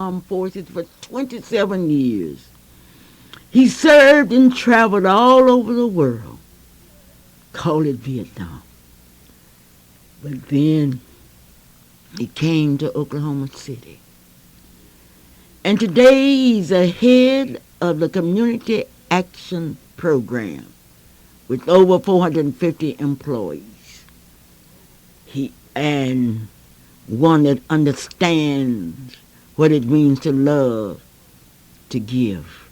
armed forces for 27 years. He served and traveled all over the world. Call it Vietnam. But then he came to Oklahoma City. And today he's the head of the Community Action Program with over 450 employees. And one that understands what it means to love, to give.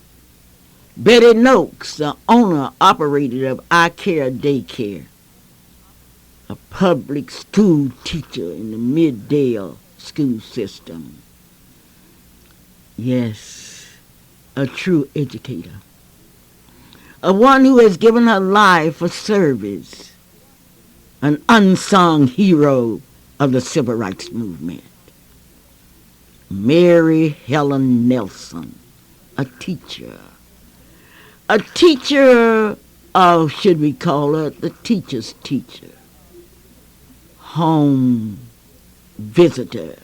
Betty Noakes, the owner operator of I Care Daycare, a public school teacher in the Middale school system. Yes, a true educator. A one who has given her life for service. An unsung hero of the civil rights movement. Mary Helen Nelson, a teacher. A teacher, or should we call her the teacher's teacher? Home visitor,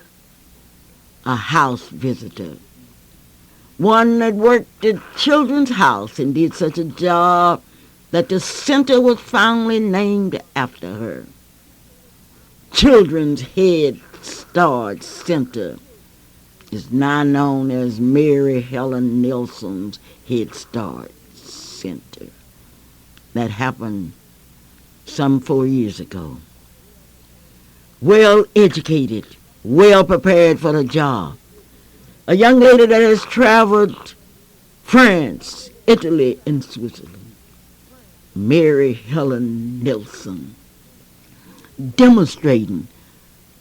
a house visitor. One that worked at Children's House and did such a job that the center was finally named after her. Children's Head Start Center is now known as Mary Helen Nelson's Head Start Center. That happened some 4 years ago. Well educated, well prepared for the job. A young lady that has traveled France, Italy, and Switzerland. Mary Helen Nelson, demonstrating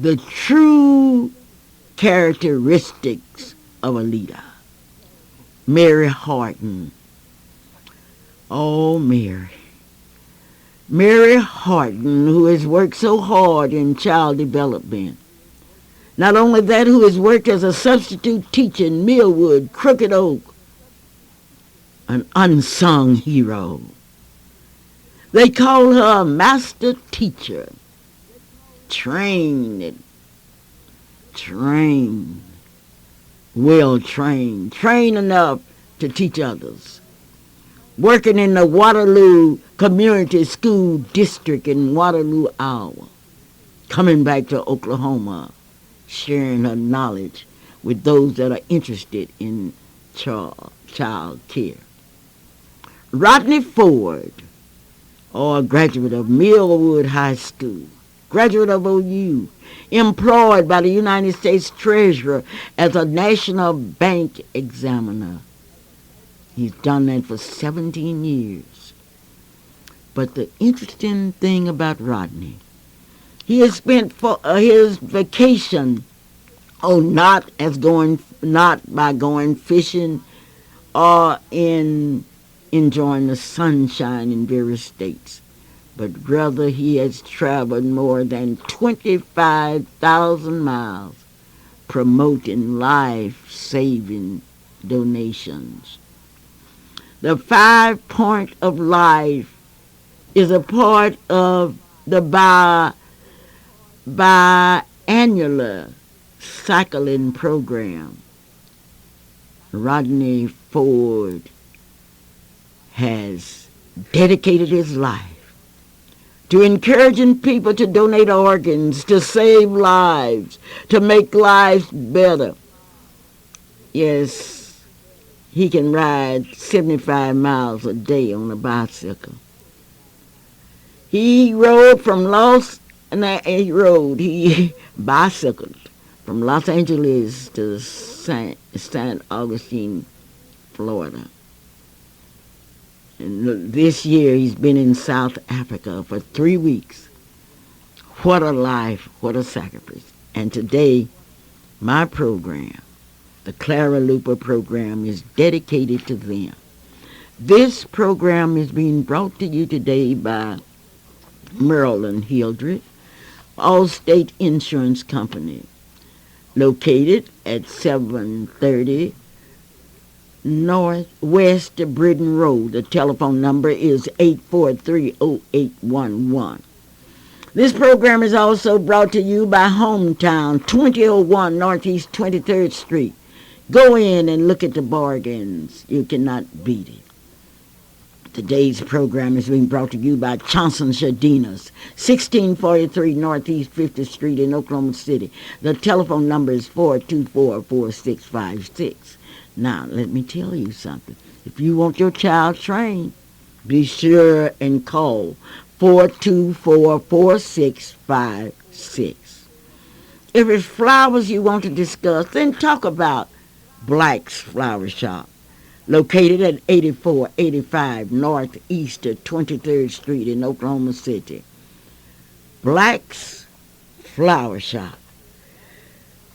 the true characteristics of a leader. Mary Horton. Oh, Mary. Mary Horton, who has worked so hard in child development. Not only that, who has worked as a substitute teacher in Millwood, Crooked Oak. An unsung hero. They call her a master teacher. Trained, well trained, trained enough to teach others. Working in the Waterloo Community School District in Waterloo, Iowa. Coming back to Oklahoma, sharing her knowledge with those that are interested in child care. Rodney Ford, or a graduate of Millwood High School, graduate of OU, employed by the United States Treasurer as a National Bank examiner. He's done that for 17 years. But the interesting thing about Rodney, he has spent his vacation, not by going fishing or in enjoying the sunshine in various states, but rather he has traveled more than 25,000 miles promoting life-saving donations. The 5 Point of Life is a part of the biannual cycling program. Rodney Ford has dedicated his life to encouraging people to donate organs, to save lives, to make lives better. Yes, he can ride 75 miles a day on a bicycle. He bicycled from Los Angeles to St. Augustine, Florida. And this year he's been in South Africa for 3 weeks. What a life, what a sacrifice. And today, my program, the Clara Luper program, is dedicated to them. This program is being brought to you today by Marilyn Hildreth, Allstate Insurance Company, located at 730 Northwest Britton Road. The telephone number is 843-0811. This program is also brought to you by Hometown, 2001 Northeast 23rd Street, Go in and look at the bargains. You cannot beat it. Today's program is being brought to you by Johnson Shadinas, 1643 Northeast 50th Street in Oklahoma City. The telephone number is 424-4656. Now, let me tell you something. If you want your child trained, be sure and call 424-4656. If it's flowers you want to discuss, then talk about Black's Flower Shop, located at 8485 Northeast 23rd Street in Oklahoma City. Black's Flower Shop.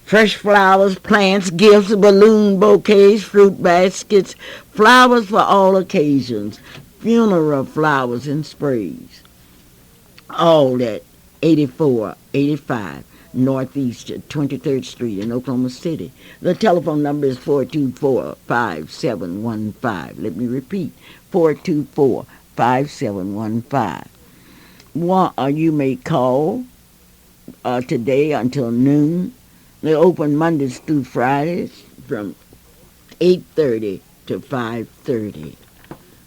Fresh flowers, plants, gifts, balloon bouquets, fruit baskets, flowers for all occasions, funeral flowers and sprays. All at 8485 Northeast 23rd Street in Oklahoma City. The telephone number is 424-5715. Let me repeat, 424-5715. You may call today until noon. They open Mondays through Fridays from 8:30 to 5:30.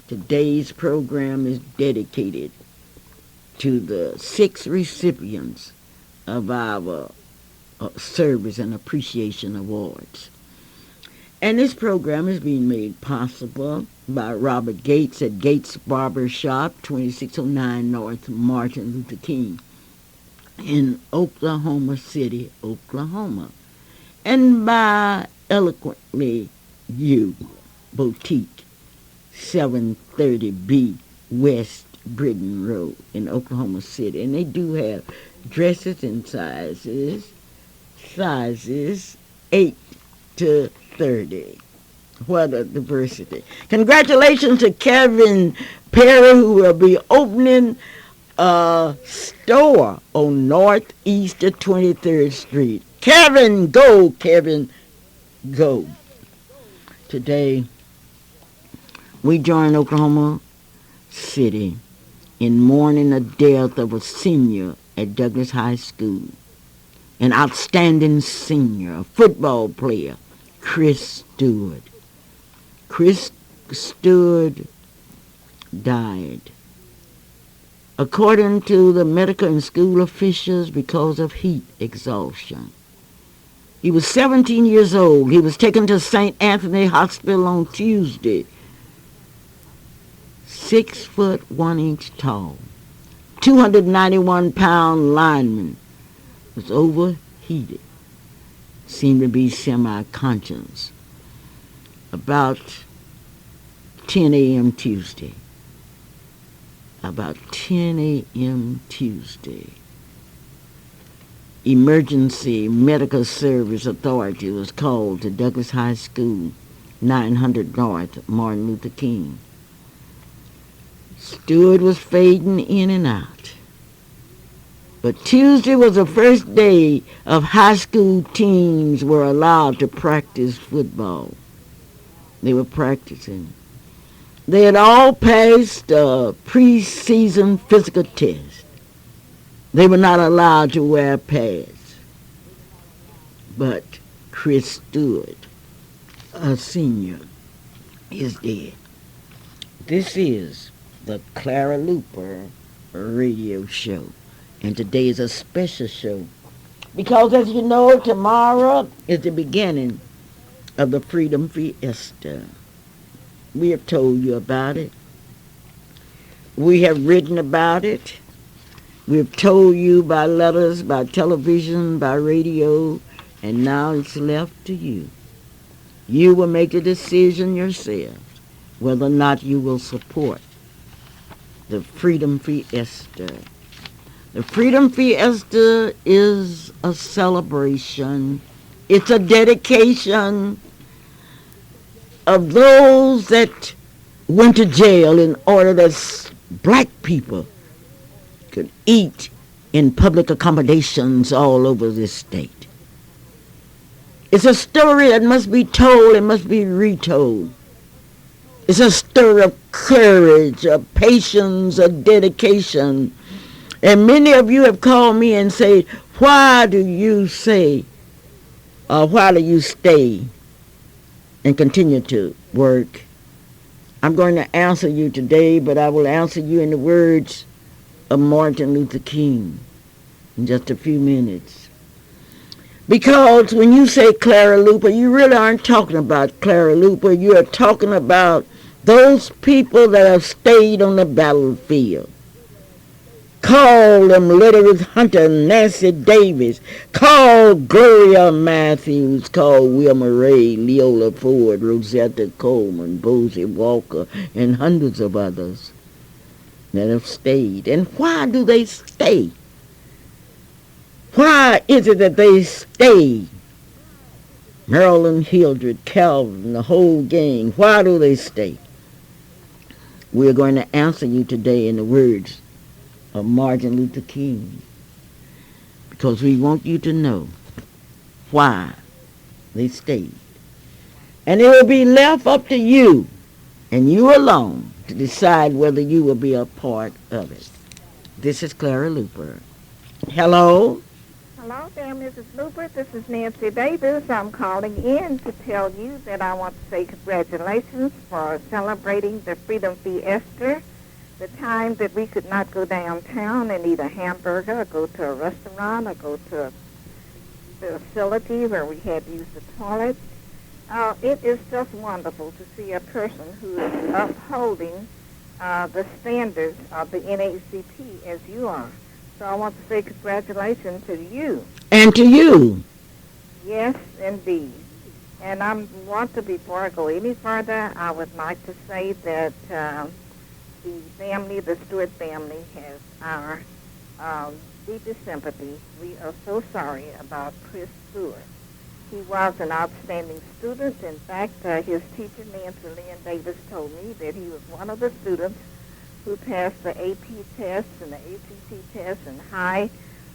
Today's program is dedicated to the 6 recipients of our Service and Appreciation Awards. And this program is being made possible by Robert Gates at Gates Barber Shop, 2609 North Martin Luther King in Oklahoma City, Oklahoma. And by Eloquently You Boutique, 730B West Britain Road in Oklahoma City. And they do have dresses in sizes 8 to 30. What a diversity. Congratulations to Kevin Perry, who will be opening a store on Northeast 23rd Street. Kevin, go, Kevin, go. Today, we join Oklahoma City in mourning the death of a senior at Douglas High School, an outstanding senior, a football player, Chris Stewart. Chris Stewart died, according to the medical and school officials, because of heat exhaustion. He was 17 years old. He was taken to St. Anthony Hospital on Tuesday. 6 foot 1 inch tall, 291-pound lineman, was overheated, seemed to be semi-conscious. About 10 a.m. Tuesday. About 10 a.m. Tuesday. Emergency Medical Service Authority was called to Douglas High School, 900 North Martin Luther King. Stewart was fading in and out. But Tuesday was the first day of high school teams were allowed to practice football. They were practicing. They had all passed a preseason physical test. They were not allowed to wear pads. But Chris Stewart, a senior, is dead. This is the Clara Luper radio show. And today is a special show because, as you know, tomorrow is the beginning of the Freedom Fiesta. We have told you about it. We have written about it. We have told you by letters, by television, by radio, and now it's left to you. You will make the decision yourself whether or not you will support the Freedom Fiesta. The Freedom Fiesta is a celebration. It's a dedication of those that went to jail in order that black people could eat in public accommodations all over this state. It's a story that must be told and must be retold. It's a story of courage, of patience, of dedication. And many of you have called me and said, why do you stay and continue to work. I'm going to answer you today, but I will answer you in the words of Martin Luther King in just a few minutes. Because when you say Clara Luper, you really aren't talking about Clara Luper. You are talking about those people that have stayed on the battlefield. Call them Lettered Hunter, Nancy Davis. Call Gloria Matthews. Call Wilma Ray, Leola Ford, Rosetta Coleman, Bosie Walker, and hundreds of others that have stayed. And why do they stay? Why is it that they stay? Marilyn Hildred, Calvin, the whole gang. Why do they stay? We're going to answer you today in the words of Martin Luther King, because we want you to know why they stayed. And it will be left up to you and you alone to decide whether you will be a part of it. This is Clara Luper. Hello? Hello there, Mrs. Luper. This is Nancy Davis. I'm calling in to tell you that I want to say congratulations for celebrating the Freedom Fiesta, the time that we could not go downtown and eat a hamburger or go to a restaurant or go to a facility where we had to use the toilet. It is just wonderful to see a person who is upholding the standards of the NAACP as you are. So I want to say congratulations to you. And to you. Yes, indeed. And before I go any further, I would like to say that the Stewart family, has our deepest sympathy. We are so sorry about Chris Stewart. He was an outstanding student. In fact, his teacher, Nancy Lynn Davis, told me that he was one of the students who passed the AP tests and the ACT tests in high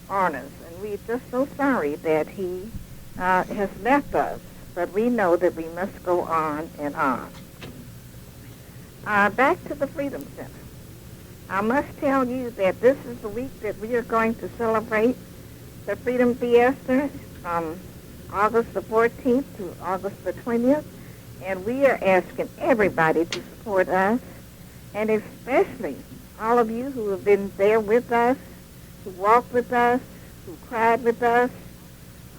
honors. And we're just so sorry that he has left us. But we know that we must go on and on. Back to the Freedom Center. I must tell you that this is the week that we are going to celebrate the Freedom Fiesta from August the 14th to August the 20th. And we are asking everybody to support us, and especially all of you who have been there with us, who walked with us, who cried with us,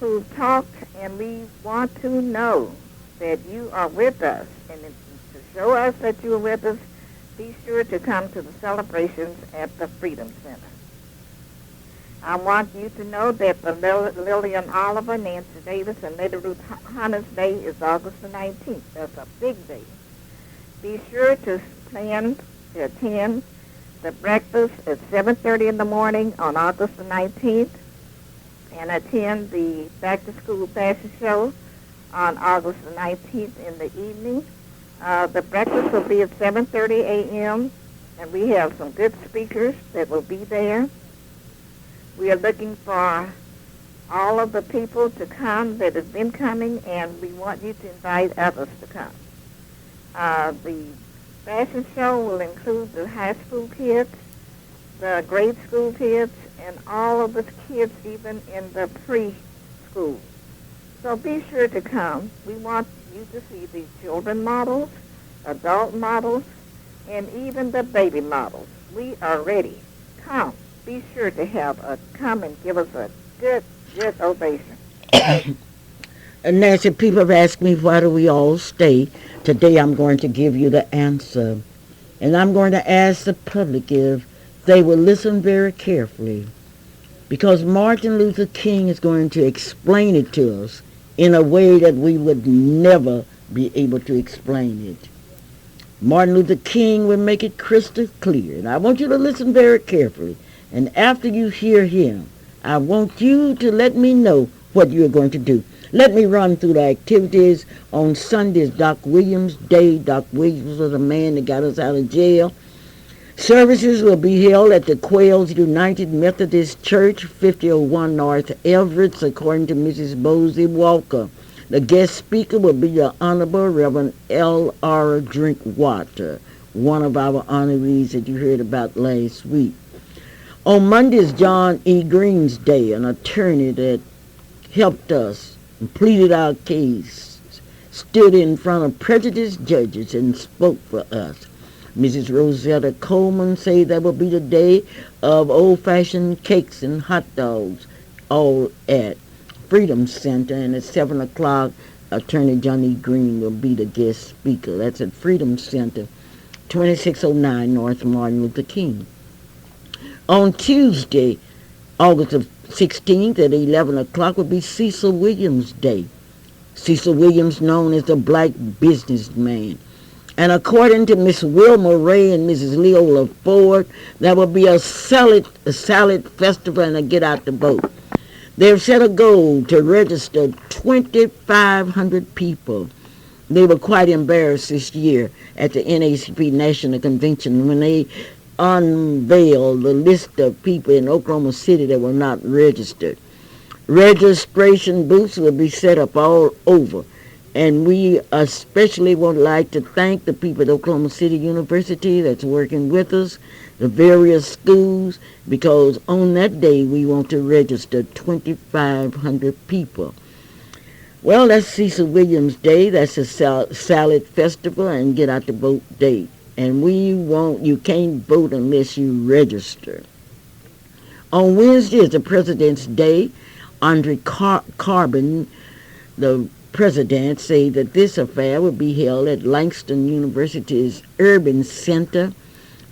who talked, and we want to know that you are with us. And to show us that you are with us, be sure to come to the celebrations at the Freedom Center. I want you to know that the Lillian Oliver, Nancy Davis, and Lady Ruth Hunter's Day is August the 19th. That's a big day. Be sure to plan to attend the breakfast at 7:30 in the morning on August the 19th, and attend the back-to-school fashion show on August the 19th in the evening. The breakfast will be at 7:30 a.m., and we have some good speakers that will be there. We are looking for all of the people to come that have been coming, and we want you to invite others to come. The fashion show will include the high school kids, the grade school kids, and all of the kids even in the preschool. So be sure to come. We want you to see the children models, adult models, and even the baby models. We are ready. Come. Be sure to come and give us a good ovation. Nancy, people have asked me why do we all stay. Today I'm going to give you the answer. And I'm going to ask the public if they will listen very carefully. Because Martin Luther King is going to explain it to us in a way that we would never be able to explain it. Martin Luther King will make it crystal clear. And I want you to listen very carefully. And after you hear him, I want you to let me know what you're going to do. Let me run through the activities. On Sundays, Doc Williams Day. Doc Williams was the man that got us out of jail. Services will be held at the Quails United Methodist Church, 5001 North Everett, according to Mrs. Bosie Walker. The guest speaker will be the Honorable Reverend L.R. Drinkwater, one of our honorees that you heard about last week. On Monday is John E. Green's Day, an attorney that helped us and pleaded our case, stood in front of prejudiced judges and spoke for us. Mrs. Rosetta Coleman said that would be the day of old-fashioned cakes and hot dogs, all at Freedom Center. And at 7 o'clock, Attorney Johnny Green will be the guest speaker. That's at Freedom Center, 2609 North Martin Luther King. On Tuesday, August the 16th at 11 o'clock will be Cecil Williams Day. Cecil Williams, known as the black businessman. And according to Miss Wilma Ray and Mrs. Leola Ford, there will be a salad festival and a get out the vote. They've set a goal to register 2,500 people. They were quite embarrassed this year at the NAACP National Convention when they unveiled the list of people in Oklahoma City that were not registered. Registration booths will be set up all over. And we especially would like to thank the people at Oklahoma City University that's working with us, the various schools, because on that day we want to register 2,500 people. Well, that's Cecil Williams Day. That's a salad festival and get out the vote day. And you can't vote unless you register. On Wednesday is the President's Day. Andre Carbon, the president, said that this affair would be held at Langston University's Urban Center,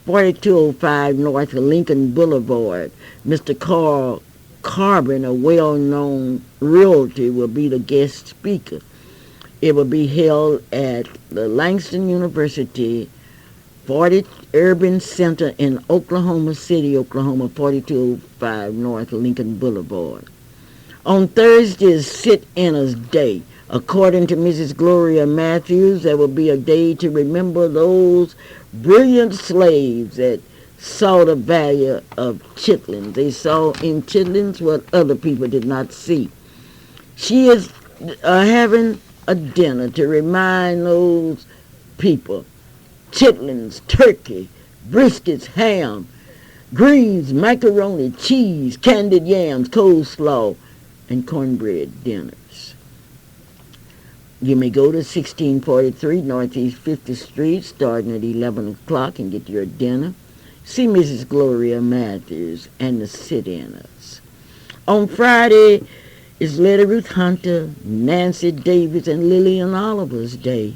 4205 North Lincoln Boulevard. Mr. Carl Carbon, a well-known realtor, will be the guest speaker. It will be held at the Langston University 40 Urban Center in Oklahoma City, Oklahoma, 4205 North Lincoln Boulevard. On Thursday is Sit-Inners Day. According to Mrs. Gloria Matthews, there will be a day to remember those brilliant slaves that saw the value of chitlins. They saw in chitlins what other people did not see. She is having a dinner to remind those people. Chitlins, turkey, briskets, ham, greens, macaroni, cheese, candied yams, coleslaw, and cornbread dinners. You may go to 1643 Northeast 50th Street starting at 11 o'clock and get your dinner. See Mrs. Gloria Matthews and the sit-inners. On Friday is Lady Ruth Hunter, Nancy Davis, and Lillian Oliver's Day.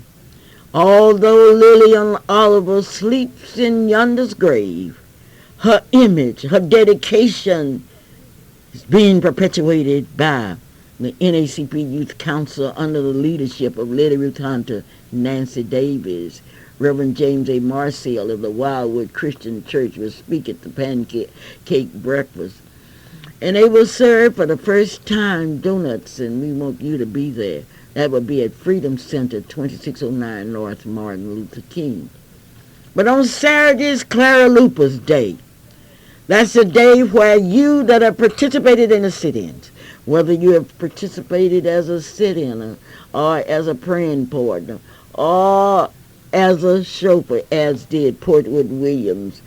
Although Lillian Oliver sleeps in yonder's grave, her image, her dedication is being perpetuated by the NAACP Youth Council under the leadership of Lady Ruth Hunter, Nancy Davis. Reverend James A. Marcel of the Wildwood Christian Church will speak at the pancake breakfast. And they will serve for the first time donuts, and we want you to be there. That will be at Freedom Center, 2609 North Martin Luther King. But on Saturday is Clara Luper's Day. That's the day where you that have participated in the sit-ins, whether you have participated as a sit-in or as a praying partner or as a chauffeur, as did Portwood Williams,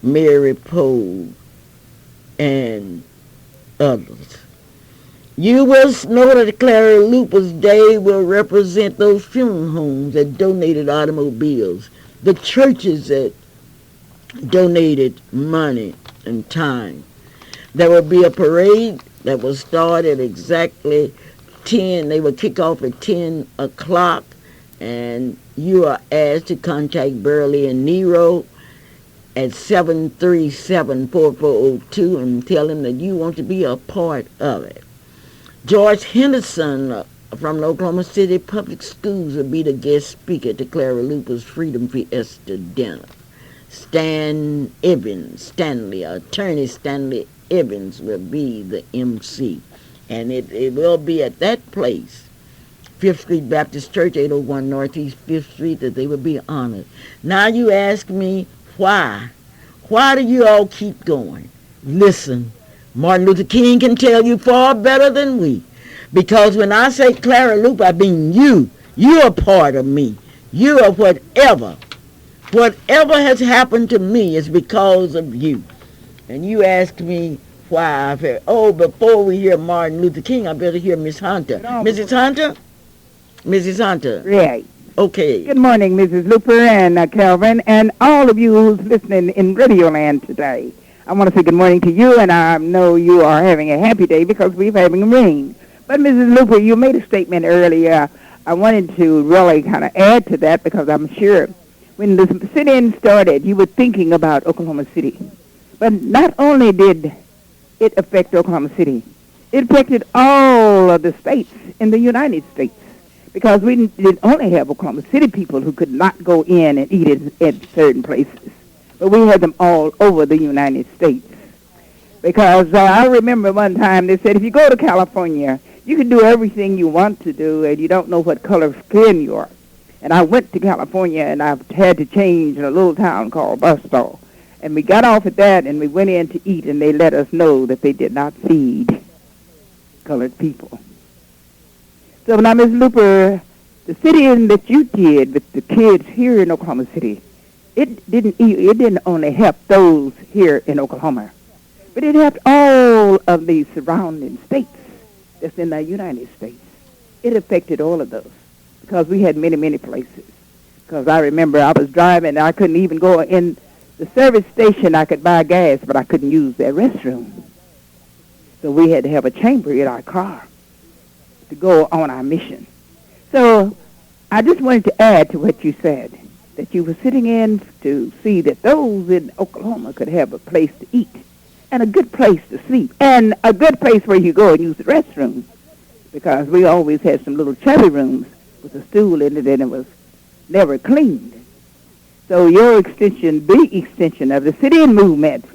Mary Poe, and others. You will know that Clara Luper's Day will represent those funeral homes that donated automobiles, the churches that donated money and time. There will be a parade that will start at exactly 10. They will kick off at 10 o'clock, and you are asked to contact Burley and Nero at 737-4402 and tell them that you want to be a part of it. George Henderson from the Oklahoma City Public Schools will be the guest speaker at the Clara Luper's Freedom Fiesta dinner. Attorney Stanley Evans will be the MC. And it will be at that place, 5th Street Baptist Church, 801 Northeast 5th Street, that they will be honored. Now you ask me, why? Why do you all keep going? Listen, Martin Luther King can tell you far better than we. Because when I say Clara Luper, I mean you. You are part of me. You are whatever. Whatever has happened to me is because of you. And you ask me why I've heard. Oh, before we hear Martin Luther King, I better hear Miss Hunter. Mrs. Hunter? Mrs. Hunter. Right. Okay. Good morning, Mrs. Luper and Calvin, and all of you who's listening in Radio Land today. I want to say good morning to you, and I know you are having a happy day because we're having rain. But, Mrs. Luper, you made a statement earlier. I wanted to really kind of add to that because I'm sure when the sit-in started, you were thinking about Oklahoma City. But not only did it affect Oklahoma City, it affected all of the states in the United States. Because we didn't only have Oklahoma City people who could not go in and eat at certain places, but we had them all over the United States. Because I remember one time they said, if you go to California, you can do everything you want to do, and you don't know what color of skin you are. And I went to California, and I had to change in a little town called Barstow. And we got off at that, and we went in to eat, and they let us know that they did not feed colored people. So now, Ms. Luper, the sit-in that you did with the kids here in Oklahoma City, it didn't only help those here in Oklahoma, but it helped all of the surrounding states that's in the United States. It affected all of those because we had many, many places. Because I remember I was driving, and I couldn't even go in the service station. I could buy gas, but I couldn't use their restroom. So we had to have a chamber in our car to go on our mission. So I just wanted to add to what you said, that you were sitting in to see that those in Oklahoma could have a place to eat and a good place to sleep and a good place where you go and use the restroom, because we always had some little chubby rooms with a stool in it and it was never cleaned. So your extension, big extension of the sit-in movement,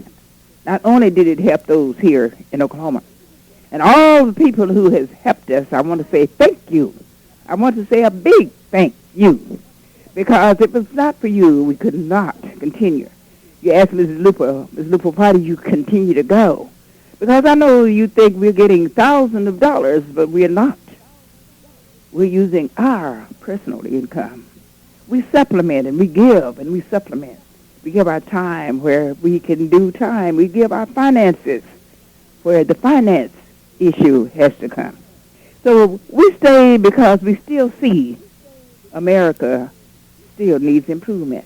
not only did it help those here in Oklahoma, and all the people who has helped us, I want to say thank you. I want to say a big thank you. Because if it was not for you, we could not continue. You asked Mrs. Luper, why do you continue to go? Because I know you think we're getting thousands of dollars, but we're not. We're using our personal income. We supplement and we give and we supplement. We give our time where we can do time. We give our finances where the finance issue has to come. So we stay because we still see America still needs improvement.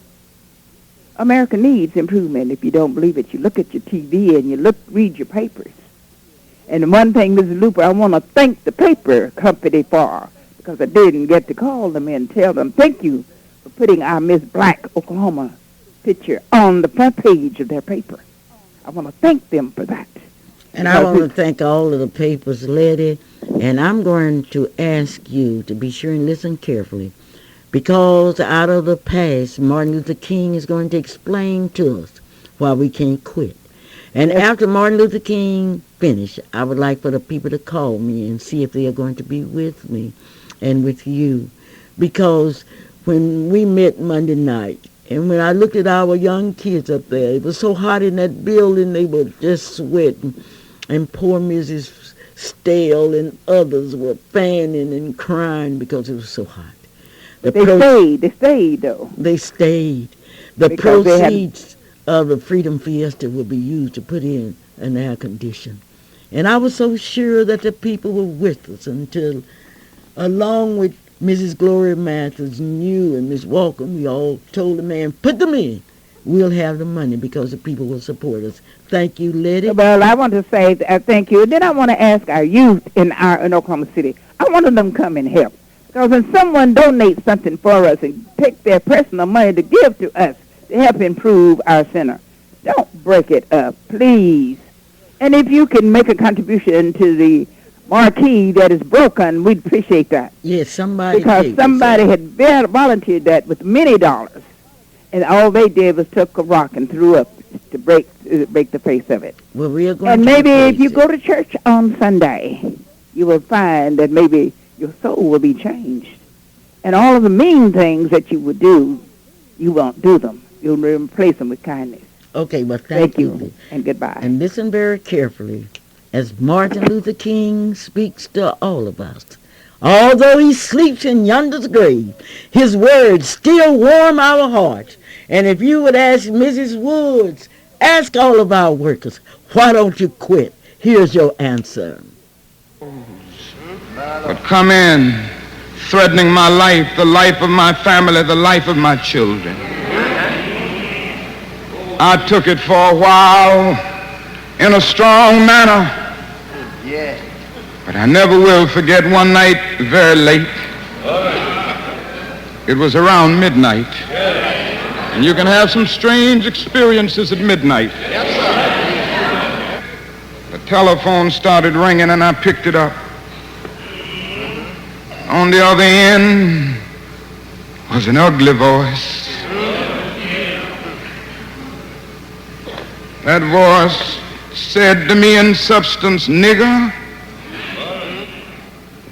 America needs improvement. If you don't believe it, you look at your TV and you read your papers. And one thing, Mrs. Luper, I want to thank the paper company for, because I didn't get to call them and tell them thank you for putting our Miss Black Oklahoma picture on the front page of their paper. I want to thank them for that. And I want to thank all of the papers, lady, and I'm going to ask you to be sure and listen carefully, because out of the past, Martin Luther King is going to explain to us why we can't quit. And after Martin Luther King finished, I would like for the people to call me and see if they are going to be with me and with you, because when we met Monday night, and when I looked at our young kids up there, it was so hot in that building, they were just sweating. And poor Mrs. Stale and others were fanning and crying because it was so hot. They stayed, though. They stayed. The because proceeds of the Freedom Fiesta will be used to put in an air condition. And I was so sure that the people were with us until, along with Mrs. Gloria Mathers and you and Miss Walker, we all told the man, put them in. We'll have the money because the people will support us. Thank you, Letty. Well, I want to say thank you. And then I want to ask our youth in Oklahoma City. I want them to come and help. Because when someone donates something for us and take their personal money to give to us to help improve our center, don't break it up, please. And if you can make a contribution to the marquee that is broken, we'd appreciate that. Yes, somebody because somebody had volunteered that with many dollars. And all they did was took a rock and threw up to break the face of it. Well, we are going and maybe if you go to church on Sunday, you will find that maybe your soul will be changed. And all of the mean things that you would do, you won't do them. You'll replace them with kindness. Okay, well, thank you. And goodbye. And listen very carefully as Martin Luther King speaks to all of us. Although he sleeps in yonder's grave, his words still warm our hearts. And if you would ask Mrs. Woods, ask all of our workers, why don't you quit? Here's your answer. But come in threatening my life, the life of my family, the life of my children. I took it for a while in a strong manner, but I never will forget one night very late. It was around midnight, and you can have some strange experiences at midnight. The telephone started ringing, and I picked it up. On the other end was an ugly voice. That voice said to me in substance, "Nigger,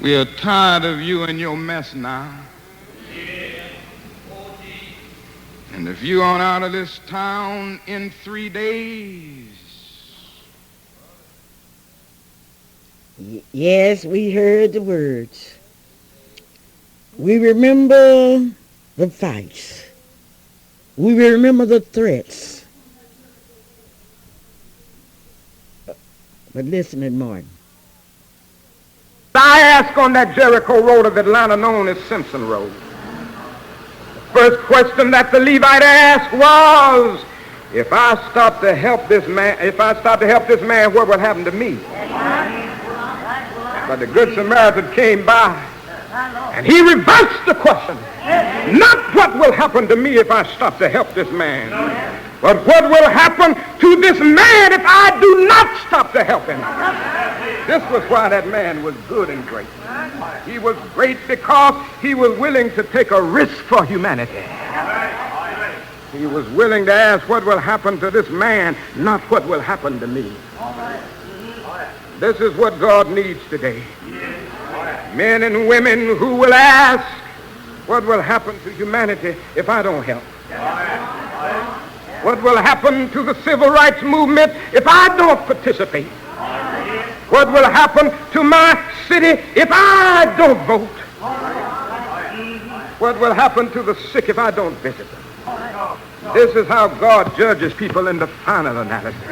we are tired of you and your mess now. And if you aren't out of this town in 3 days..." Yes, we heard the words. We remember the fights. We remember the threats. But listen to Martin. I asked on that Jericho road of Atlanta known as Simpson Road. The first question that the Levite asked was, if I stop to help this man, what will happen to me? But the Good Samaritan came by, and he reversed the question. Not what will happen to me if I stop to help this man, but what will happen to this man if I do not stop to help him. This was why that man was good and great. He was great because he was willing to take a risk for humanity. He was willing to ask what will happen to this man, not what will happen to me. This is what God needs today. Men and women who will ask what will happen to humanity if I don't help. What will happen to the civil rights movement if I don't participate? What will happen to my city if I don't vote? What will happen to the sick if I don't visit them? This is how God judges people in the final analysis.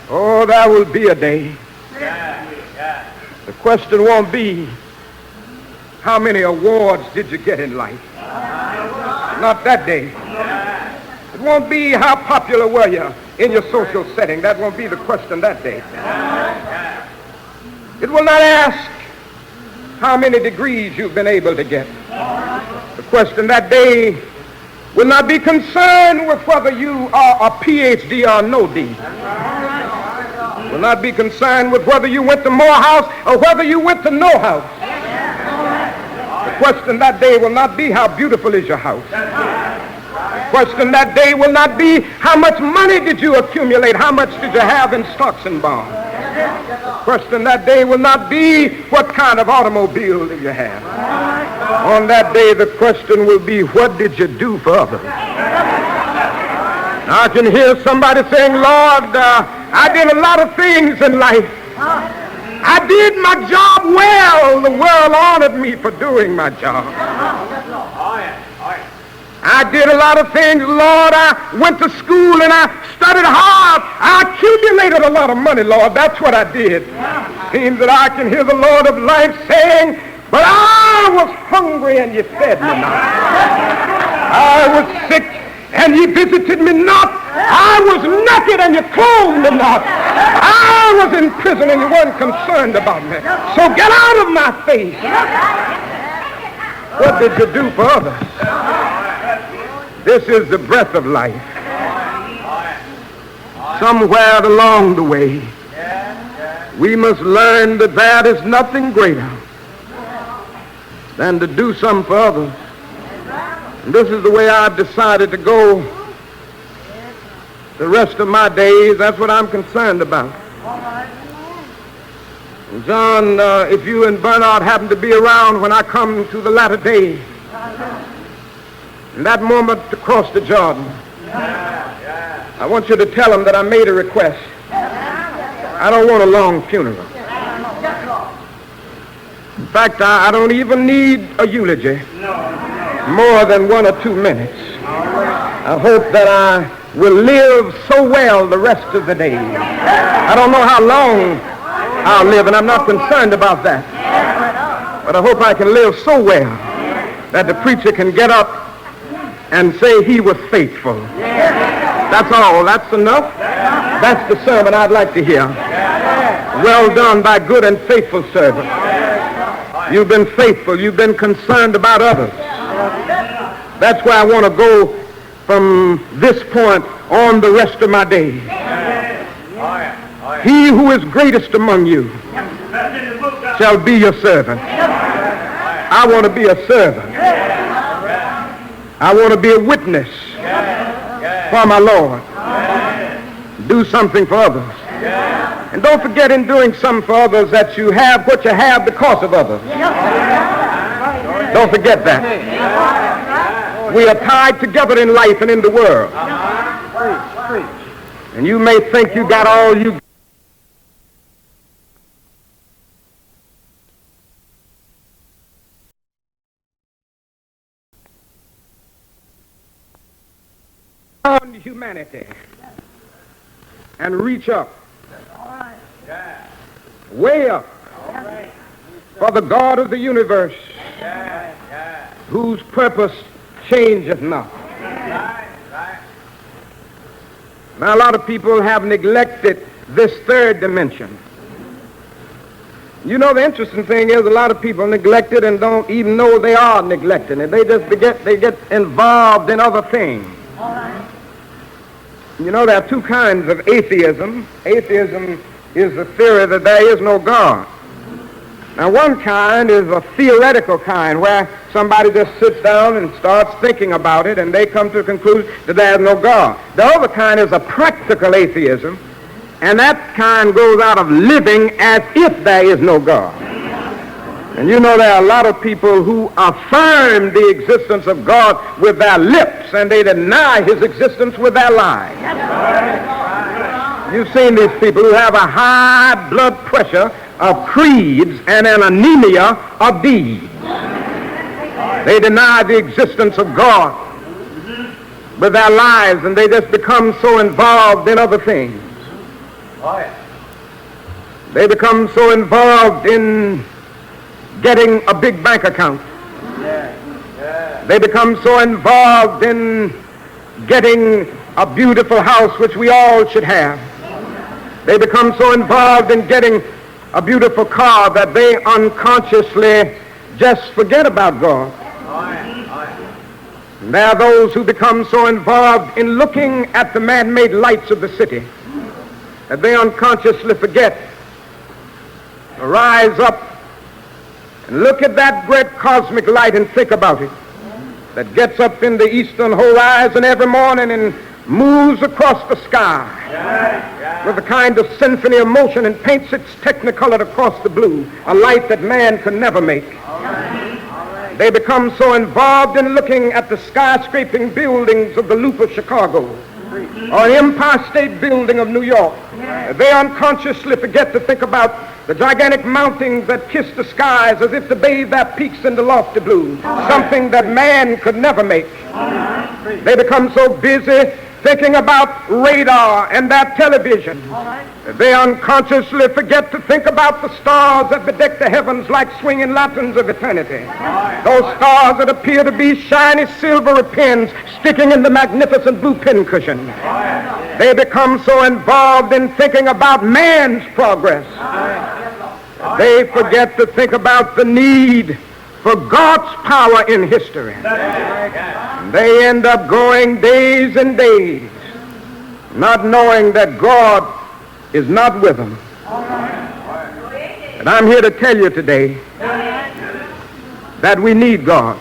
Oh, there will be a day. The question won't be, how many awards did you get in life? Not that day. It won't be, how popular were you in your social setting? That won't be the question that day. It will not ask how many degrees you've been able to get. The question that day will not be concerned with whether you are a PhD or no D. Will not be concerned with whether you went to Morehouse or whether you went to no house. The question that day will not be how beautiful is your house. The question that day will not be how much money did you accumulate, how much did you have in stocks and bonds. The question that day will not be what kind of automobile did you have. On that day the question will be, what did you do for others? Now I can hear somebody saying, Lord, I did a lot of things in life. I did my job well. The world honored me for doing my job. I did a lot of things, Lord. I went to school and I studied hard. I accumulated a lot of money, Lord. That's what I did. Seems that I can hear the Lord of life saying, but I was hungry and you fed me not. I was sick and you visited me not. I was naked and you clothed me not. I was in prison and you weren't concerned about me. So get out of my face. What did you do for others? This is the breath of life. Somewhere along the way, we must learn that there is nothing greater than to do something for others. And this is the way I've decided to go the rest of my days. That's what I'm concerned about. And John, if you and Bernard happen to be around when I come to the latter day, in that moment to cross the Jordan, I want you to tell them that I made a request. I don't want a long funeral. In fact, I don't even need a eulogy more than 1 or 2 minutes. I hope that I will live so well the rest of the day. I don't know how long I'll live, and I'm not concerned about that. But I hope I can live so well that the preacher can get up and say he was faithful. That's all. That's enough. That's the sermon I'd like to hear. Well done, thy good and faithful servant. You've been faithful. You've been concerned about others. That's where I want to go from this point on the rest of my days. He who is greatest among you shall be your servant. I want to be a servant. I want to be a witness for my Lord. Do something for others. And don't forget in doing something for others that you have what you have because of others. Don't forget that. We are tied together in life and in the world. And you may think you got all you on humanity and reach up, way up, for the God of the universe, whose purpose changeth not. Now, a lot of people have neglected this third dimension. You know, the interesting thing is a lot of people neglect it and don't even know they are neglecting it. They just get involved in other things. You know, there are two kinds of atheism. Atheism is the theory that there is no God. Now, one kind is a theoretical kind where somebody just sits down and starts thinking about it and they come to the conclusion that there is no God. The other kind is a practical atheism, and that kind goes out of living as if there is no God. And you know there are a lot of people who affirm the existence of God with their lips and they deny his existence with their lives. You've seen these people who have a high blood pressure of creeds and an anemia of deeds. They deny the existence of God with their lives and they just become so involved in other things. They become so involved in getting a big bank account. They become so involved in getting a beautiful house, which we all should have. They become so involved in getting a beautiful car that they unconsciously just forget about God. And there are those who become so involved in looking at the man-made lights of the city that they unconsciously forget to rise up and look at that great cosmic light and think about it, that gets up in the eastern horizon every morning and moves across the sky with a kind of symphony of motion and paints its technicolor across the blue, a light that man could never make. They become so involved in looking at the skyscraping buildings of the Luper, Chicago, or the Empire State Building of New York. They unconsciously forget to think about the gigantic mountains that kiss the skies as if to bathe their peaks in the lofty blue, something that man could never make. They become so busy thinking about radar and their television that they unconsciously forget to think about the stars that bedeck the heavens like swinging lanterns of eternity. Those stars that appear to be shiny silvery pins sticking in the magnificent blue pincushion. They become so involved in thinking about man's progress. They forget to think about the need for God's power in history. They end up going days and days not knowing that God is not with them. And I'm here to tell you today that we need God.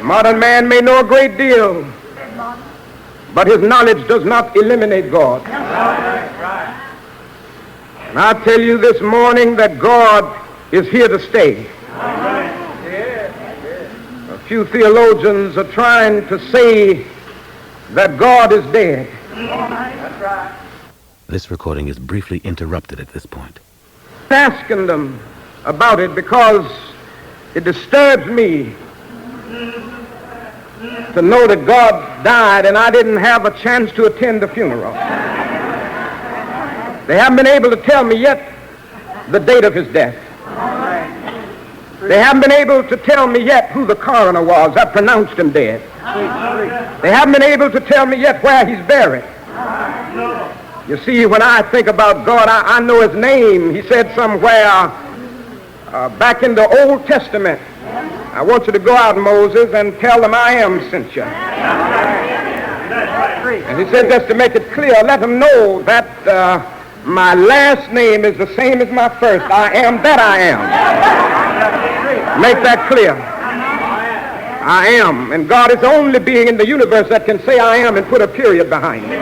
Modern man may know a great deal, but his knowledge does not eliminate God. And I tell you this morning that God is here to stay. A few theologians are trying to say that God is dead. This recording is briefly interrupted at this point. I'm asking them about it because it disturbs me to know that God died and I didn't have a chance to attend the funeral. They haven't been able to tell me yet the date of his death. They haven't been able to tell me yet who the coroner was that pronounced him dead. They haven't been able to tell me yet where he's buried. You see, when I think about God, I know his name. He said somewhere back in the Old Testament, I want you to go out, Moses, and tell them I am sent you. And he said, just to make it clear, let them know that my last name is the same as my first. I am that I am. Make that clear. I am. And God is the only being in the universe that can say I am and put a period behind it.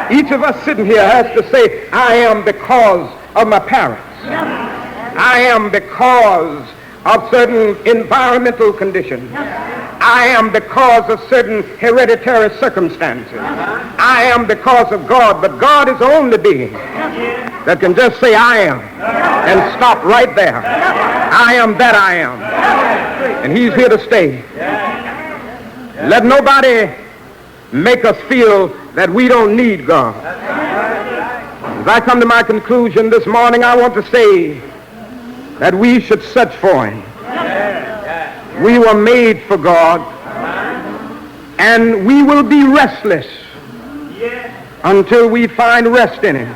Each of us sitting here has to say, I am because of my parents. I am because of certain environmental conditions. I am because of certain hereditary circumstances. I am because of God, but God is the only being that can just say I am and stop right there. I am that I am. And he's here to stay. Let nobody make us feel that we don't need God. As I come to my conclusion this morning, I want to say that we should search for him. We were made for God, and we will be restless until we find rest in him.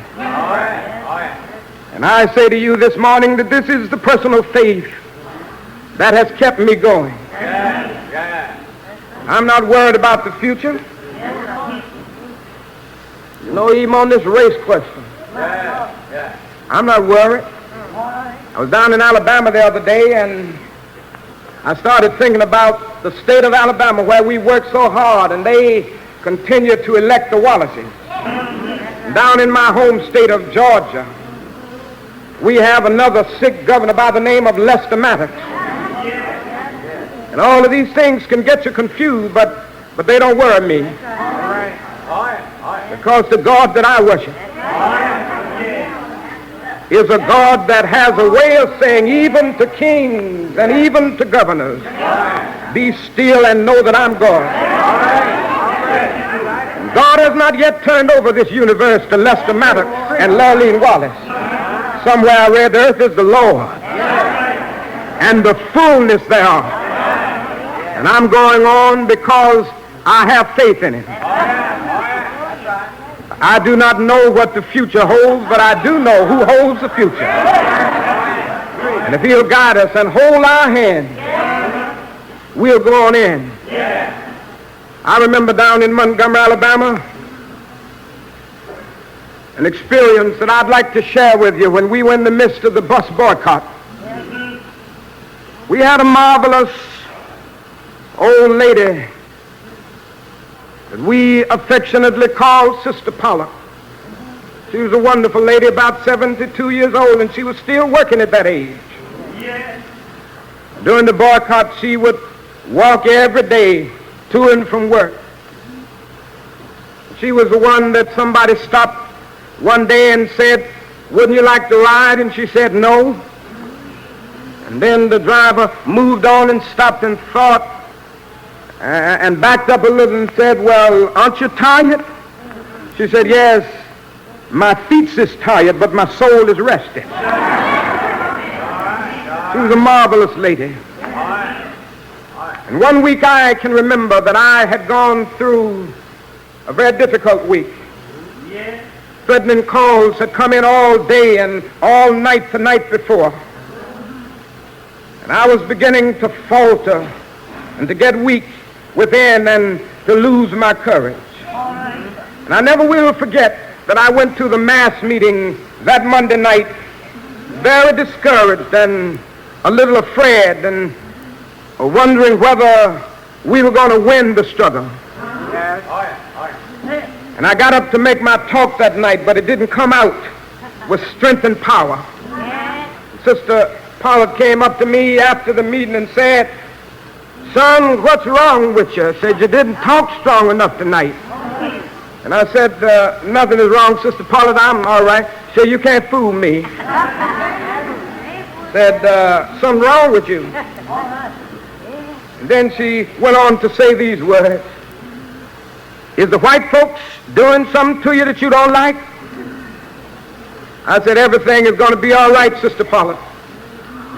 And I say to you this morning that this is the personal faith that has kept me going. I'm not worried about the future. You know, even on this race question, I'm not worried. I was down in Alabama the other day, and I started thinking about the state of Alabama where we worked so hard, and they continue to elect the Wallaces. Down in my home state of Georgia, we have another sick governor by the name of Lester Maddox. And all of these things can get you confused, but they don't worry me. Because the God that I worship is a God that has a way of saying, even to kings and even to governors, be still and know that I'm God. God has not yet turned over this universe to Lester Maddox and Lurleen Wallace. Somewhere I read the earth is the Lord and the fullness thereof. And I'm going on because I have faith in him. I do not know what the future holds, but I do know who holds the future. And if he'll guide us and hold our hand, we'll go on in. I remember down in Montgomery, Alabama, an experience that I'd like to share with you when we were in the midst of the bus boycott. We had a marvelous old lady that we affectionately called Sister Paula. She was a wonderful lady, about 72 years old, and she was still working at that age. During the boycott, she would walk every day to and from work. She was the one that somebody stopped one day and said, wouldn't you like to ride? And she said no. And then the driver moved on and stopped and thought and backed up a little and said, well, aren't you tired? She said, yes, my feet is tired, but my soul is rested. She was a marvelous lady. And one week I can remember that I had gone through a very difficult week. Threatening calls had come in all day and all night the night before. And I was beginning to falter and to get weak within and to lose my courage. And I never will forget that I went to the mass meeting that Monday night very discouraged and a little afraid and wondering whether we were going to win the struggle. And I got up to make my talk that night, but it didn't come out with strength and power. Sister Pollard came up to me after the meeting and said, son, what's wrong with you? I said, you didn't talk strong enough tonight. And I said, nothing is wrong, Sister Pollard, I'm all right. She said, you can't fool me. Said, something wrong with you. And then she went on to say these words. Is the white folks doing something to you that you don't like? I said, everything is going to be all right, Sister Pollard.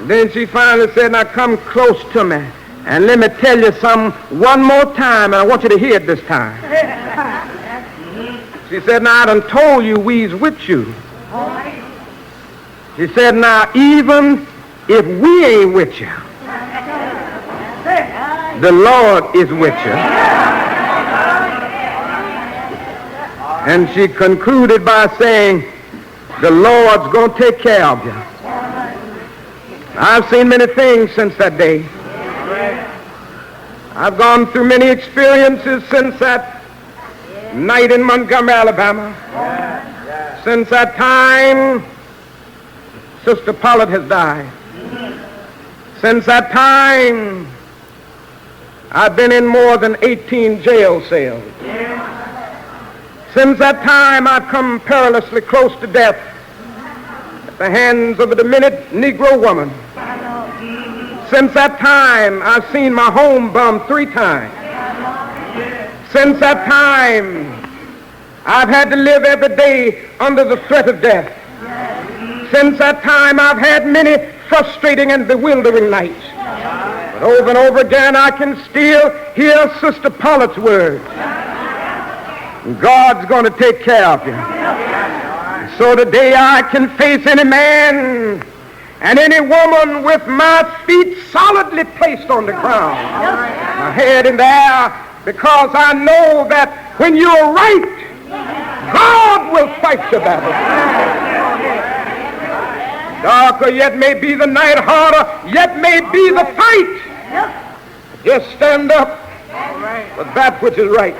Then she finally said, now come close to me and let me tell you something one more time, and I want you to hear it this time. She said, now I done told you we's with you. She said, now even if we ain't with you, the Lord is with you. And she concluded by saying, the Lord's going to take care of you. I've seen many things since that day. I've gone through many experiences since that night in Montgomery, Alabama. Since that time, Sister Pollard has died. Since that time, I've been in more than 18 jail cells. Since that time, I've come perilously close to death at the hands of a demented Negro woman. Since that time, I've seen my home bombed 3 times. Since that time, I've had to live every day under the threat of death. Since that time, I've had many frustrating and bewildering nights. But over and over again, I can still hear Sister Pollard's words. God's going to take care of you. So today I can face any man and any woman with my feet solidly placed on the ground, my head in the air, because I know that when you're right, God will fight your battle. Darker yet may be the night, harder yet may be the fight. Just stand up for that which is right.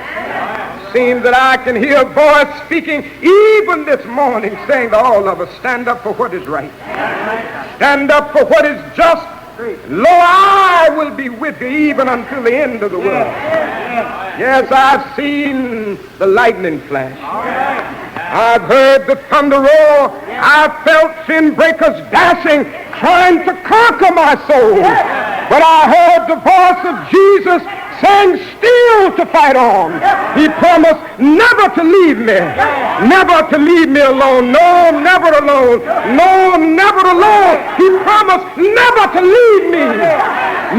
Seems that I can hear a voice speaking even this morning saying to all of us, stand up for what is right. Stand up for what is just. Lo, I will be with you even until the end of the world. Yes, I've seen the lightning flash. I've heard the thunder roar. I've felt sin breakers dashing, trying to conquer my soul. But I heard the voice of Jesus saying still to fight on. He promised never to leave me. Never to leave me alone. No, never alone. No, never alone. He promised never to leave me.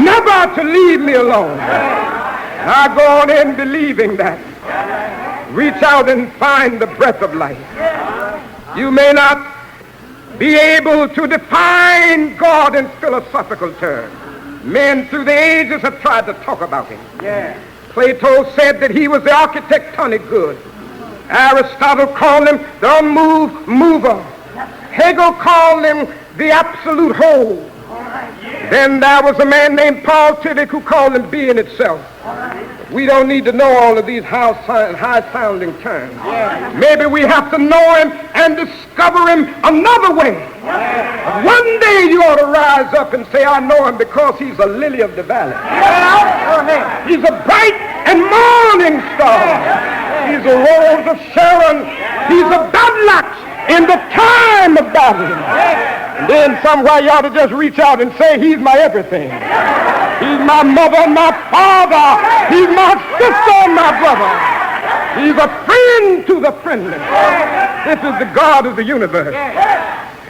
Never to leave me alone. I go on in believing that. Reach out and find the breath of life. You may not be able to define God in philosophical terms. Men through the ages have tried to talk about him. Plato said that he was the architectonic good. Aristotle called him the unmoved mover. Hegel called him the absolute whole. Then there was a man named Paul Tillich who called him being itself. We don't need to know all of these high-sounding terms. Maybe we have to know him and discover him another way. One day you ought to rise up and say, I know him because he's a lily of the valley. He's a bright and morning star. He's a rose of Sharon. He's a battle-axe in the time of battle. And then somewhere you ought to just reach out and say, he's my everything. He's my mother and my father. He's my sister and my brother. He's a friend to the friendless. This is the God of the universe.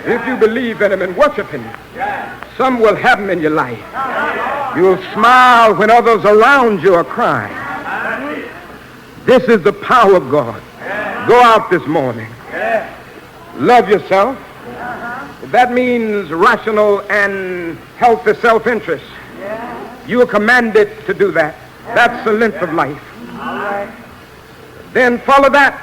If you believe in him and worship him, some will have him in your life. You'll smile when others around you are crying. This is the power of God. Go out this morning. Love yourself. That means rational and healthy self-interest. You are commanded to do that. That's the length of life. Then follow that.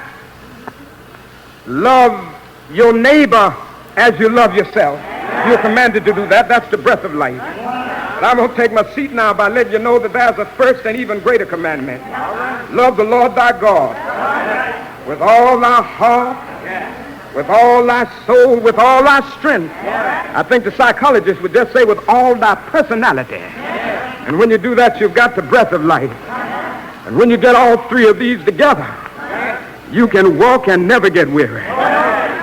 Love your neighbor as you love yourself. You're commanded to do that. That's the breath of life. But I'm going to take my seat now by letting you know that there's a first and even greater commandment. Love the Lord thy God with all thy heart, with all thy soul, with all thy strength. I think the psychologist would just say with all thy personality. And when you do that, you've got the breath of life. And when you get all 3 of these together, you can walk and never get weary.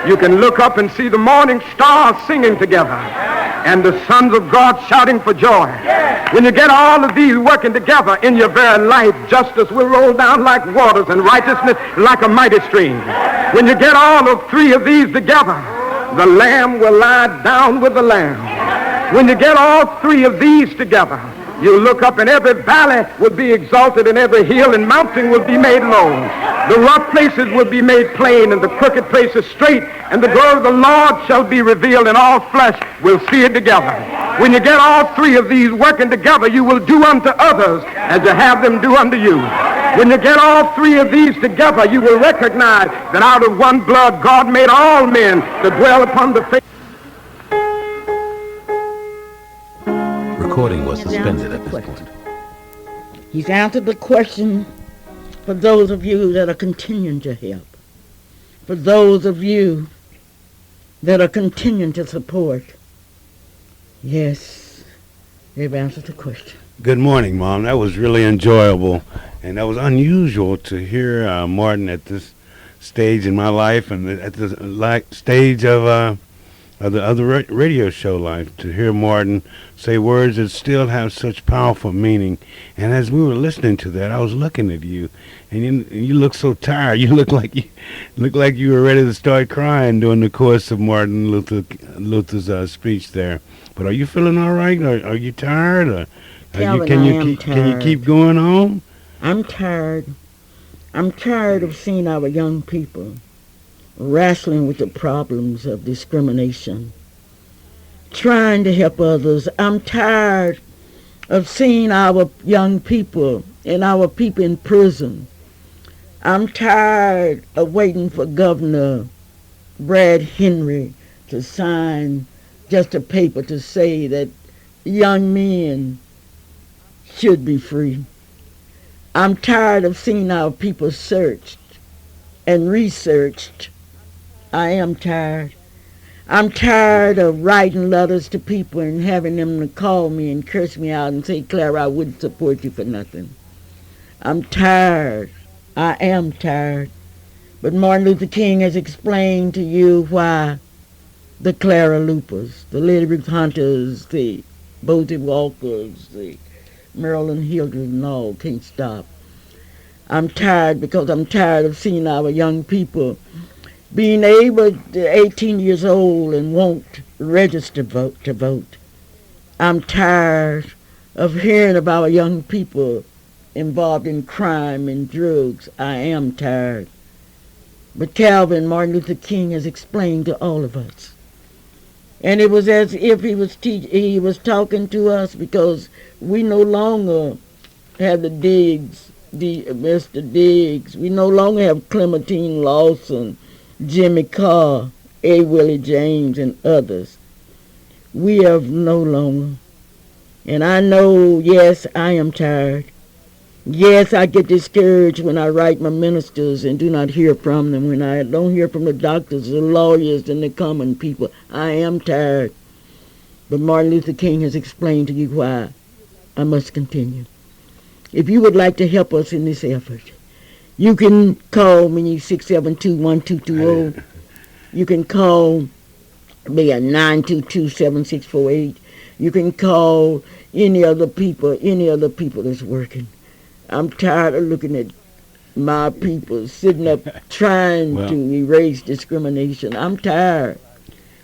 You can look up and see the morning stars singing together and the sons of God shouting for joy. When you get all of these working together in your very life, justice will roll down like waters and righteousness like a mighty stream. When you get all of 3 of these together, the lamb will lie down with the lamb When you get all three of these together, you look up and every valley will be exalted and every hill and mountain will be made low. The rough places will be made plain and the crooked places straight, and the glory of the Lord shall be revealed, and all flesh will see it together. When you get all three of these working together, you will do unto others as you have them do unto you. When you get all three of these together, you will recognize that out of one blood God made all men to dwell upon the face. Recording was suspended at this point. He's answered the question for those of you that are continuing to help, for those of you that are continuing to support. Yes, they've answered the question. Good morning, Mom. That was really enjoyable, and that was unusual to hear Martin at this stage in my life and at the stage of the radio show life, to hear Martin say words that still have such powerful meaning. And as we were listening to that, I was looking at you, and you look so tired. You look like you were ready to start crying during the course of Martin Luther's speech there. But are you feeling all right? Are you tired? Or can you keep going on? I'm tired. I'm tired of seeing our young people wrestling with the problems of discrimination, trying to help others. I'm tired of seeing our young people and our people in prison. I'm tired of waiting for Governor Brad Henry to sign just a paper to say that young men should be free. I'm tired of seeing our people searched and researched. I am tired. I'm tired of writing letters to people and having them to call me and curse me out and say, Clara, I wouldn't support you for nothing. I'm tired. I am tired. But Martin Luther King has explained to you why the Clara Lupers, the Lady Ruth Hunters, the Bosie Walkers, the Marilyn Hildreth and all can't stop. I'm tired because I'm tired of seeing our young people being able to 18 years old and won't register to vote. I'm tired of hearing of our young people involved in crime and drugs. I am tired. But Calvin, Martin Luther King has explained to all of us. And it was as if he was talking to us, because we no longer have the Mr. Diggs. We no longer have Clementine Lawson, Jimmy Carr, A. Willie James, and others. We have no longer. And I know, yes, I am tired. Yes, I get discouraged when I write my ministers and do not hear from them, when I don't hear from the doctors, the lawyers, and the common people. I am tired. But Martin Luther King has explained to you why I must continue. If you would like to help us in this effort, you can call me 672-1220. You can call me at 922-7648. You can call any other people that's working. I'm tired of looking at my people sitting up trying to erase discrimination. I'm tired.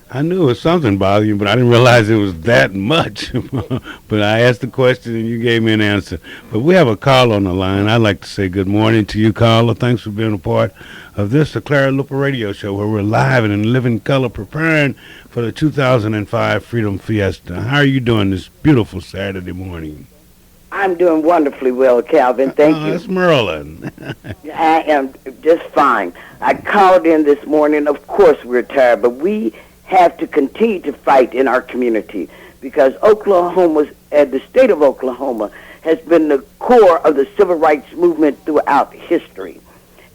I knew it was something bothering you, but I didn't realize it was that much. But I asked the question and you gave me an answer. But we have a caller on the line. I'd like to say good morning to you, caller. Thanks for being a part of this, the Clara Luper Radio Show, where we're live and in living color preparing for the 2005 Freedom Fiesta. How are you doing this beautiful Saturday morning? I'm doing wonderfully well, Calvin. Thank you. That's Merlin. I am just fine. I called in this morning. Of course, we're tired, but we have to continue to fight in our community, because Oklahoma, the state of Oklahoma, has been the core of the civil rights movement throughout history.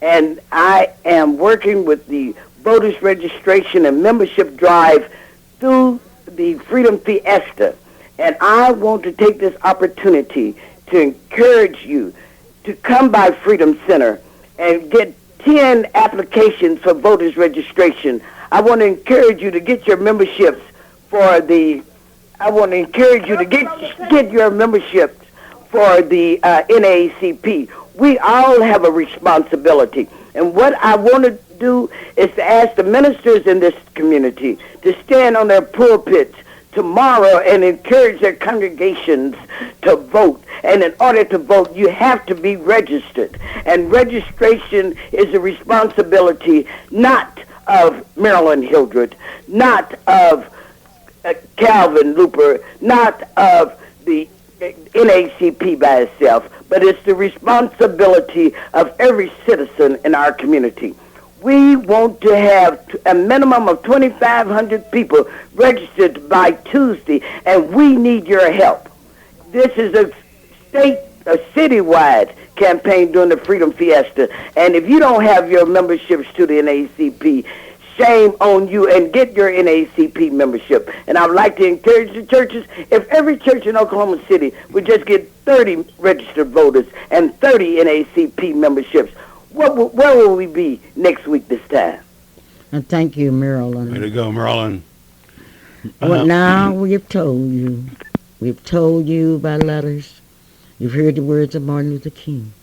And I am working with the voters registration and membership drive through the Freedom Fiesta. And I want to take this opportunity to encourage you to come by Freedom Center and get 10 applications for voters registration. I want to encourage you to get your memberships for the NAACP. We all have a responsibility. And what I want to do is to ask the ministers in this community to stand on their pulpits tomorrow and encourage their congregations to vote. And in order to vote, you have to be registered. And registration is a responsibility not of Marilyn Hildred, not of Calvin Luper, not of the NACP by itself, but it's the responsibility of every citizen in our community. We want to have a minimum of 2,500 people registered by Tuesday, and we need your help. This is a citywide campaign during the Freedom Fiesta, and if you don't have your memberships to the NACP, shame on you, and get your NACP membership. And I would like to encourage the churches, if every church in Oklahoma City would just get 30 registered voters and 30 NACP memberships, where will we be next week this time? And thank you, Marilyn. Way to go, Marilyn. Well, now we've told you. We've told you by letters. You've heard the words of Martin Luther King.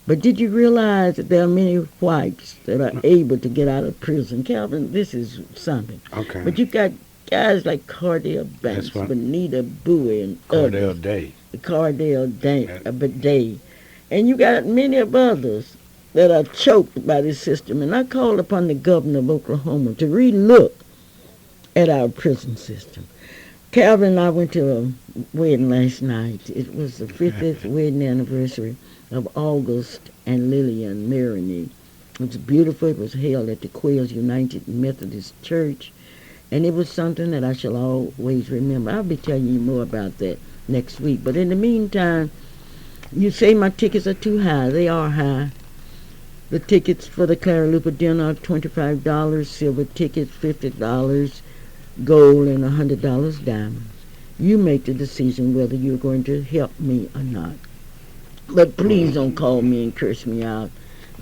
But did you realize that there are many whites that are able to get out of prison? Calvin, this is something. Okay. But you got guys like Cardell Banks, Benita Bowie, and Cardell others. Day. Cardell Day. And you got many of others that are choked by this system. And I called upon the governor of Oklahoma to relook at our prison system. Calvin and I went to a wedding last night. It was the 50th wedding anniversary of August and Lillian Maroney. It was beautiful. It was held at the Quails United Methodist Church, and it was something that I shall always remember. I'll be telling you more about that next week. But in the meantime, you say my tickets are too high. They are high. The tickets for the Clara Luper dinner are $25, silver tickets $50, gold, and $100 diamonds. You make the decision whether you're going to help me or not. But please don't call me and curse me out.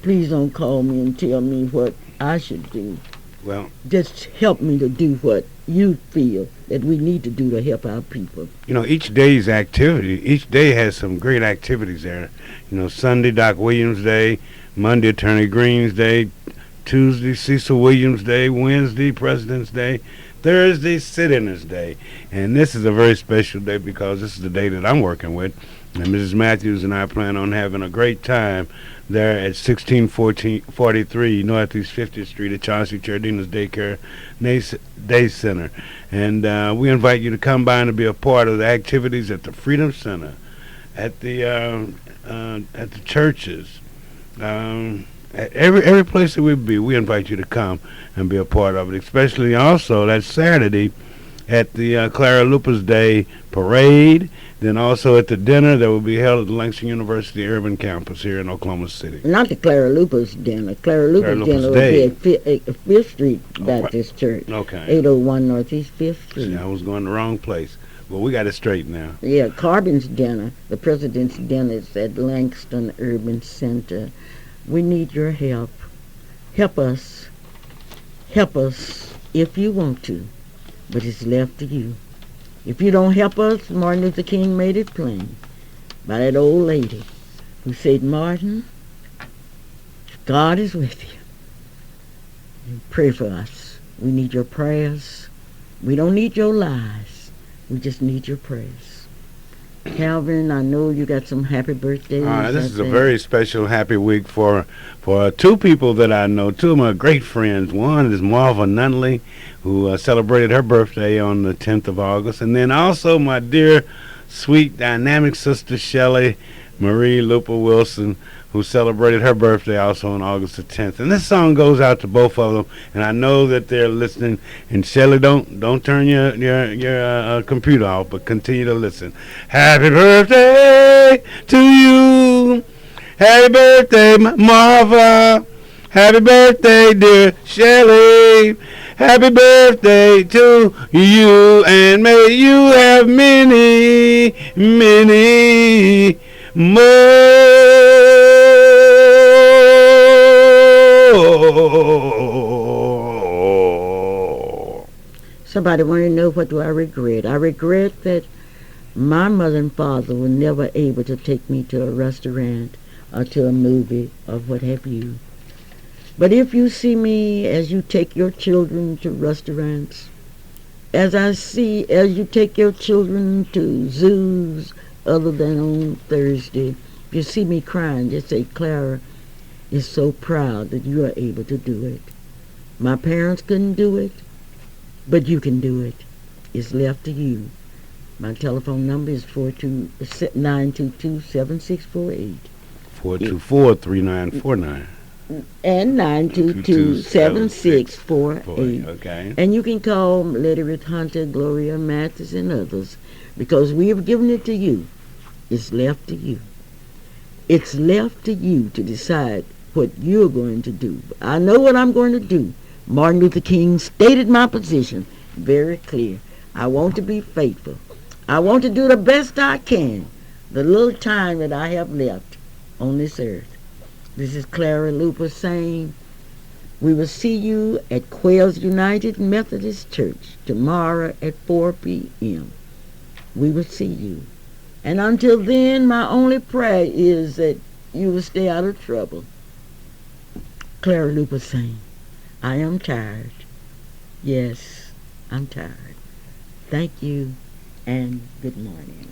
Please don't call me and tell me what I should do. Well, just help me to do what you feel that we need to do to help our people. You know, each day's activity, each day has some great activities there. You know, Sunday, Doc Williams Day, Monday, Attorney Green's Day, Tuesday, Cecil Williams Day, Wednesday, President's Day, Thursday, Sit-Inners Day. And this is a very special day because this is the day that I'm working with. And Mrs. Matthews and I plan on having a great time there at 1643 Northeast 50th Street at Chauncey Chardina's Daycare Day Center. And we invite you to come by and to be a part of the activities at the Freedom Center, at the churches, at every place that we be. We invite you to come and be a part of it, especially also that Saturday at the Clara Luper's Day Parade, then also at the dinner that will be held at the Langston University Urban Campus here in Oklahoma City. Not the Clara Luper's dinner. Clara Luper's dinner will be at 5th Street Baptist Church. Okay. 801 Northeast 5th Street. See, I was going the wrong place. Well, we got it straight now. Yeah, Carbon's dinner, the President's dinner, is at Langston Urban Center. We need your help. Help us. Help us if you want to. But it's left to you. If you don't help us, Martin Luther King made it plain by that old lady who said, Martin, God is with you. And pray for us. We need your prayers. We don't need your lies. We just need your prayers. Calvin, I know you got some happy birthdays. This is a very special happy week for two people that I know, two of my great friends. One is Marva Nunley, who celebrated her birthday on the 10th of August, and then also my dear, sweet, dynamic sister Shelley Marie Luper Wilson, who celebrated her birthday also on August the 10th. And this song goes out to both of them, and I know that they're listening. And Shelley, don't turn your computer off, but continue to listen. Happy birthday to you. Happy birthday, Marva. Happy birthday, dear Shelley. Happy birthday to you, and may you have many, many more. Somebody want to know, what do I regret? I regret that my mother and father were never able to take me to a restaurant or to a movie or what have you. But if you see me as you take your children to restaurants, as you take your children to zoos other than on Thursday, if you see me crying, just say, Clara is so proud that you are able to do it. My parents couldn't do it, but you can do it. It's left to you. My telephone number is 922-7648. 424-3949. And 922-7648. Okay. And you can call Lady Ruth Hunter, Gloria Mathis, and others, because we have given it to you. It's left to you. It's left to you to decide what you're going to do. I know what I'm going to do. Martin Luther King stated my position very clear. I want to be faithful. I want to do the best I can, the little time that I have left on this earth. This is Clara Luper saying, we will see you at Quails United Methodist Church tomorrow at 4 p.m. We will see you. And until then, my only prayer is that you will stay out of trouble. Clara Luper saying, I am tired. Yes, I'm tired. Thank you and good morning.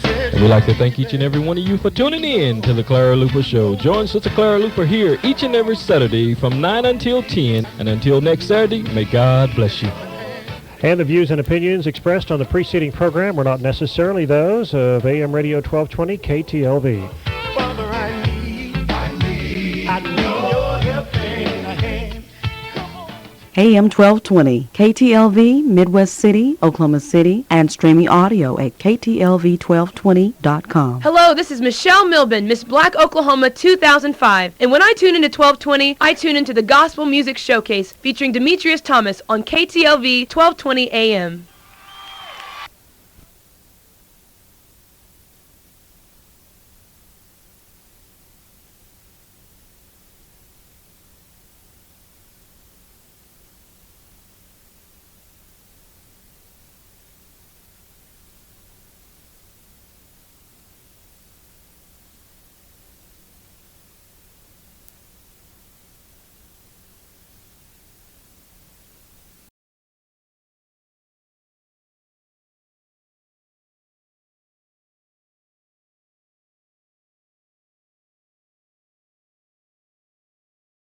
And we'd like to thank each and every one of you for tuning in to the Clara Luper Show. Join Sister Clara Luper here each and every Saturday from 9 until 10. And until next Saturday, may God bless you. And the views and opinions expressed on the preceding program were not necessarily those of AM Radio 1220 KTLV. Father, I need your help and a hand. AM 1220, KTLV, Midwest City, Oklahoma City, and streaming audio at KTLV1220.com. Hello, this is Michelle Milburn, Miss Black Oklahoma 2005. And when I tune into 1220, I tune into the Gospel Music Showcase featuring Demetrius Thomas on KTLV 1220 AM.